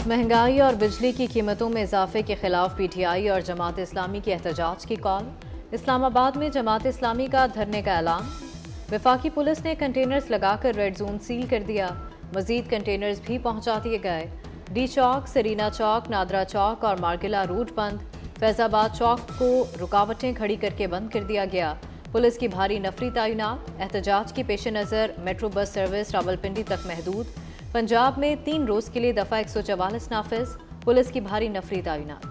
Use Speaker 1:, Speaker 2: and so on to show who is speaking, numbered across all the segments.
Speaker 1: महंगाई और बिजली की कीमतों में इजाफे के खिलाफ पीटीआई और जमात इस्लामी की एहतजाज की कॉल। इस्लामाबाद में जमात इस्लामी का धरने का ऐलान। वफाकी पुलिस ने कंटेनर्स लगाकर रेड जोन सील कर दिया। मजीद कंटेनर्स भी पहुंचा दिए गए। डी चौक, सरीना चौक, नादरा चौक और मार्गिला रूट बंद। फैजाबाद चौक को रुकावटें खड़ी करके बंद कर दिया गया। पुलिस की भारी नफरी तैनात। एहतजाज के पेश नज़र मेट्रो बस सर्विस रावलपिंडी तक महदूद। पंजाब में 3 रोज के लिए दफा 144 नाफिज। पुलिस की भारी नफरी तैनात।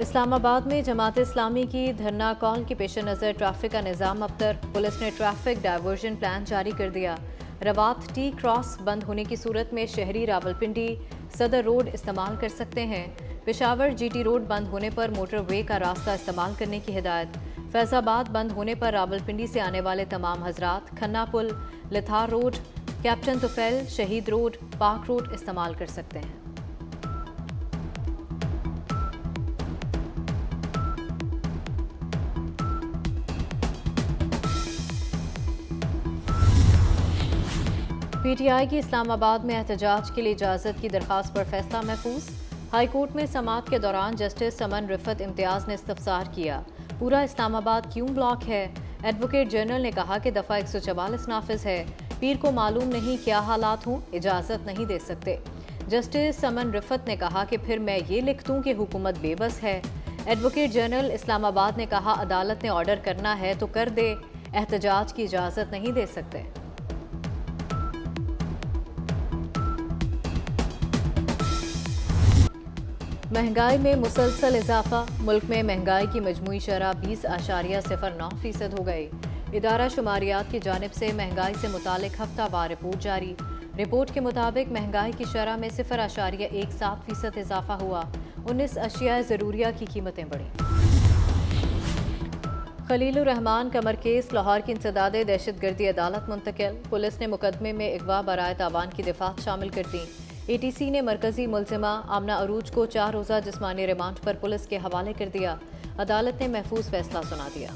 Speaker 1: इस्लामाबाद में जमात इस्लामी की धरना कॉल के पेश नज़र ट्रैफिक का निज़ाम अबतर। पुलिस ने ट्रैफिक डायवर्जन प्लान जारी कर दिया। रवात टी क्रॉस बंद होने की सूरत में शहरी रावलपिंडी सदर रोड इस्तेमाल कर सकते हैं। पेशावर जीटी रोड बंद होने पर मोटर वे का रास्ता इस्तेमाल करने की हिदायत। फैजाबाद बंद होने पर रावलपिंडी से आने वाले तमाम हजरात खन्ना पुल, लिथार रोड, कैप्टन तुफैल, शहीद रोड, पार्क रोड इस्तेमाल कर सकते हैं। पीटीआई की इस्लामाबाद में एहतजाज के लिए इजाज़त की दरख्वास्त पर फैसला महफूज। हाई कोर्ट में समाअत के दौरान जस्टिस समन रिफत इम्तियाज़ ने इस्तफसार किया, पूरा इस्लामाबाद क्यों ब्लॉक है। एडवोकेट जनरल ने कहा कि दफ़ा 144 नाफिज है। पीर को मालूम नहीं क्या हालात हों, इजाज़त नहीं दे सकते। जस्टिस समन रिफत ने कहा कि फिर मैं ये लिख दूँ कि हुकूमत बेबस है। एडवोकेट जनरल इस्लामाबाद ने कहा अदालत ने ऑर्डर करना है तो कर दे, एहतजाज की इजाज़त नहीं दे सकते। महंगाई में मुसलसल इजाफा। मुल्क में महंगाई की मजमूई शरह 20.09% हो गई। इदारा शुमारियात की जानिब से महंगाई से मुतालिक हफ्तावार रिपोर्ट जारी। रिपोर्ट के मुताबिक महंगाई की शरह में 0.17% इजाफा हुआ। 19 अशिया ज़रूरिया की कीमतें बढ़ी। खलीलुर रहमान कमर केस लाहौर की इंसदादे दहशतगर्दी अदालत मुंतकिल। पुलिस ने मुकदमे में अगवा बराए तावान की दिफात शामिल कर दी। एटीसी ने मरकजी मुलजिमा आमना अरूज को 4 रोज़ा जिस्मानी रिमांड पर पुलिस के हवाले कर दिया। अदालत ने महफूज फैसला सुना दिया।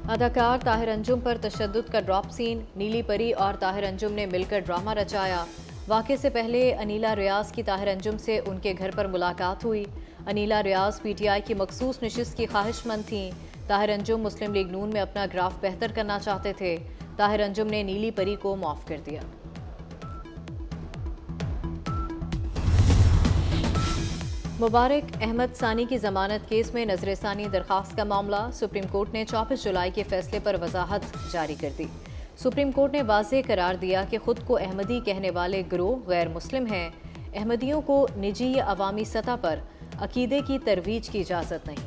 Speaker 1: अदाकार ताहिर अंजुम पर तशद्दुद का ड्रॉप सीन। नीली परी और ताहिर अंजुम ने मिलकर ड्रामा रचाया। वाक़े से पहले अनीला रियाज की ताहिर अंजुम से उनके घर पर मुलाकात हुई। अनीला रियाज पीटीआई की मखसूस नशिस्त की ख्वाहिशमंद थीं। ताहिर अंजुम मुस्लिम लीग नून में अपना ग्राफ बेहतर करना चाहते थे। ताहिर अंजुम ने नीली परी को माफ कर दिया। मुबारक अहमद सानी की जमानत केस में नजरसानी दरखास्त का मामला। सुप्रीम कोर्ट ने 24 जुलाई के फैसले पर वजाहत जारी कर दी। सुप्रीम कोर्ट ने वाज़ेह करार दिया कि खुद को अहमदी कहने वाले गिरोह गैर मुस्लिम हैं। अहमदियों को निजी या अवामी सतह पर अकीदे की तरवीज की इजाज़त नहीं।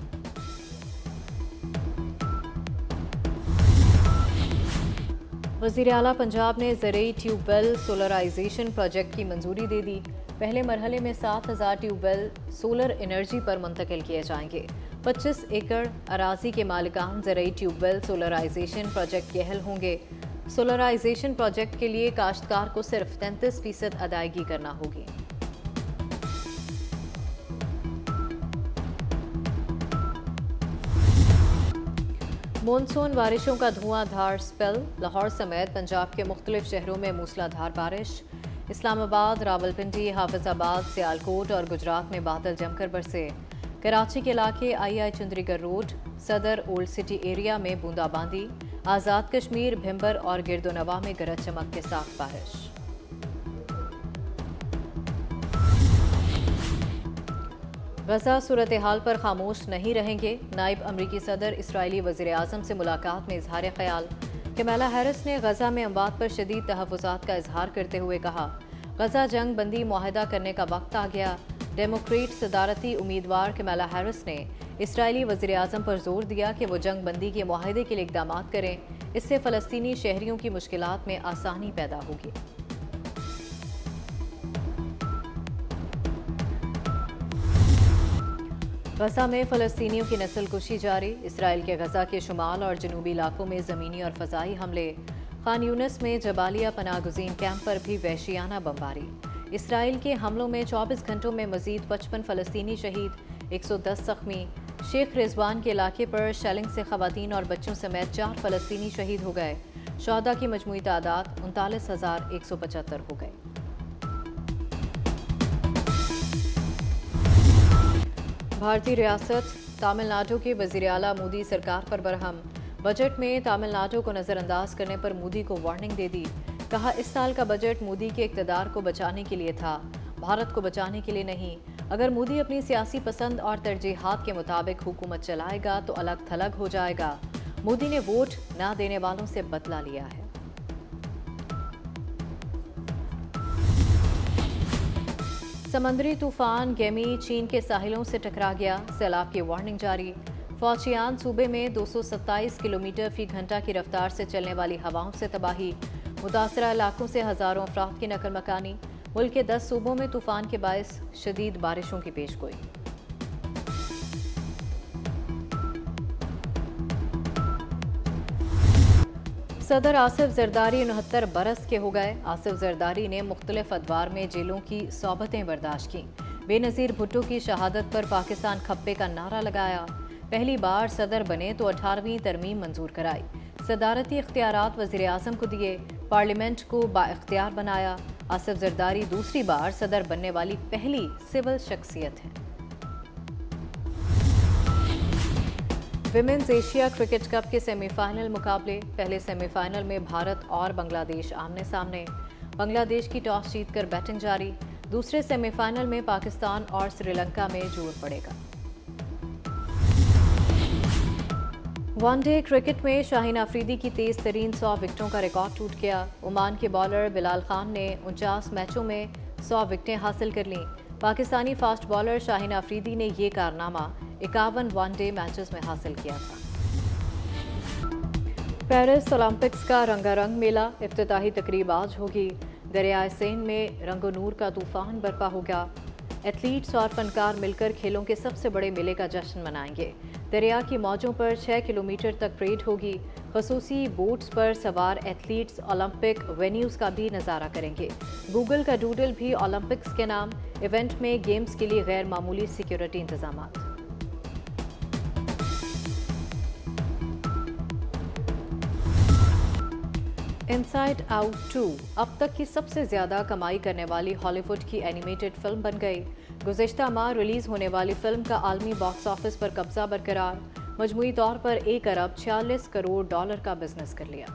Speaker 1: वज़ीर आला पंजाब ने ज़रई ट्यूबवेल सोलराइजेशन प्रोजेक्ट की मंजूरी दे दी। पहले मरहले में 7000 ट्यूबवेल सोलर एनर्जी पर मुंतकिल किए जाएंगे। 25 एकड़ अराजी के मालिकान ज़रई ट्यूबवेल सोलराइजेशन प्रोजेक्ट के अहल होंगे। सोलराइजेशन प्रोजेक्ट के लिए काश्तकार को सिर्फ 33% अदायगी करना होगी। मॉनसून बारिशों का धुआंधार स्पेल। लाहौर समेत पंजाब के मुख्तलिफ शहरों में मूसलाधार बारिश। इस्लामाबाद, रावलपिंडी, हाफिजाबाद, सियालकोट और गुजरात में बादल जमकर बरसे। कराची के इलाके आई चंद्रीगढ़ रोड, सदर ओल्ड सिटी एरिया में बूंदाबांदी। आज़ाद कश्मीर, भिम्बर और गिरदोनवा में गरज चमक के साथ बारिश। गजा सूरत हाल पर खामोश नहीं रहेंगे। नायब अमरीकी सदर इसराइली वज़ीर आज़म से मुलाकात में इजहार ख्याल। कमला हैरिस ने गजा में अमवात पर शदीद तहफ़्फ़ुज़ात का इजहार करते हुए कहा, गजा जंग बंदी मुआहदा करने का वक्त आ गया। डेमोक्रेट सदारती उम्मीदवार कमला हैरिस ने इसराइली वज़ीर आज़म पर जोर दिया कि वो जंग बंदी के मुआहदे के लिए इक़दाम करें। इससे फ़लस्तीनी शहरियों की मुश्किलात में आसानी पैदा होगी। गजा में फ़लस्तीनियों की नस्ल कुशी जारी। इसराइल के गजा के शुमाल और जनूबी इलाकों में ज़मीनी और फ़ज़ाई हमले। खान यूनिस में जबालिया पनागुज़ीन कैंप पर भी वहशियाना बमबारी। इसराइल के हमलों में 24 घंटों में मजीद 55 फ़लस्तीनी शहीद, 110 ज़ख्मी। शेख रिजवान के इलाके पर शेलिंग से खवातीन और बच्चों समेत 4 फ़लस्तीनी शहीद हो गए। शहदा की मजमूई तादाद 39,175 हो गई। भारतीय रियासत तमिलनाडु के वज़ीर आला मोदी सरकार पर बरहम। बजट में तमिलनाडु को नज़रअंदाज करने पर मोदी को वार्निंग दे दी। कहा, इस साल का बजट मोदी के इक़्तिदार को बचाने के लिए था, भारत को बचाने के लिए नहीं। अगर मोदी अपनी सियासी पसंद और तरजीहात के मुताबिक हुकूमत चलाएगा तो अलग थलग हो जाएगा। मोदी ने वोट न देने वालों से बदला लिया है। समंदरी तूफान गेमी चीन के साहिलों से टकरा गया। सैलाब की वार्निंग जारी। फौजियान सूबे में 227 किलोमीटर फी घंटा की रफ्तार से चलने वाली हवाओं से तबाही। मुतासरा इलाकों से हज़ारों अफराद की नकल मकानी। मुल्क के 10 सूबों में तूफान के बायस शदीद बारिशों की पेशगोई। सदर आसिफ जरदारी 69 बरस के हो गए। आसिफ जरदारी ने मुख्तलिफ अदवार में जेलों की सौबतें बर्दाश्त की। बेनज़ीर भुट्टो की शहादत पर पाकिस्तान खप्पे का नारा लगाया। पहली बार सदर बने तो 18वीं तरमीम मंजूर कराई। सदारती इख्तियारात वज़ीर आज़म को दिए। पार्लियामेंट को बाइख्तियार बनाया। आसिफ जरदारी दूसरी बार सदर बनने वाली पहली सिविल शख्सियत हैं। विमेंस एशिया क्रिकेट कप के सेमीफाइनल मुकाबले। पहले सेमीफाइनल में भारत और बांग्लादेश आमने सामने। बांग्लादेश की टॉस जीतकर बैटिंग जारी। दूसरे सेमीफाइनल में पाकिस्तान और श्रीलंका में जोर पड़ेगा। वनडे क्रिकेट में शाहीन अफरीदी की तेज तरीन 100 विकेटों का रिकॉर्ड टूट गया। ओमान के बॉलर बिलाल खान ने 49 मैचों में 100 विकेटें हासिल कर लीं। पाकिस्तानी फास्ट बॉलर शाहीन अफरीदी ने ये कारनामा 51 वनडे मैचेस में हासिल किया था। पेरिस ओलंपिक्स का रंगारंग मेला। इफ्तिताही तकरीब आज होगी। दरियाए सेन में रंगो नूर का तूफान बर्पा होगा। एथलीट्स और फनकार मिलकर खेलों के सबसे बड़े मेले का जश्न मनाएंगे। दरिया की मौजों पर 6 किलोमीटर तक परेड होगी। खसूसी बोट्स पर सवार एथलीट्स ओलंपिक वेन्यूज़ का भी नज़ारा करेंगे। गूगल का डूडल भी ओलंपिक्स के नाम। इवेंट में गेम्स के लिए गैर मामूली सिक्योरिटी इंतजामात। इनसाइड आउट 2 अब तक की सबसे ज़्यादा कमाई करने वाली हॉलीवुड की एनिमेटेड फिल्म बन गई। गुज़िश्ता माह रिलीज़ होने वाली फिल्म का आलमी बॉक्स ऑफिस पर कब्जा बरकरार। मजमूई तौर पर $1 अरब 46 करोड़ का बिजनेस कर लिया।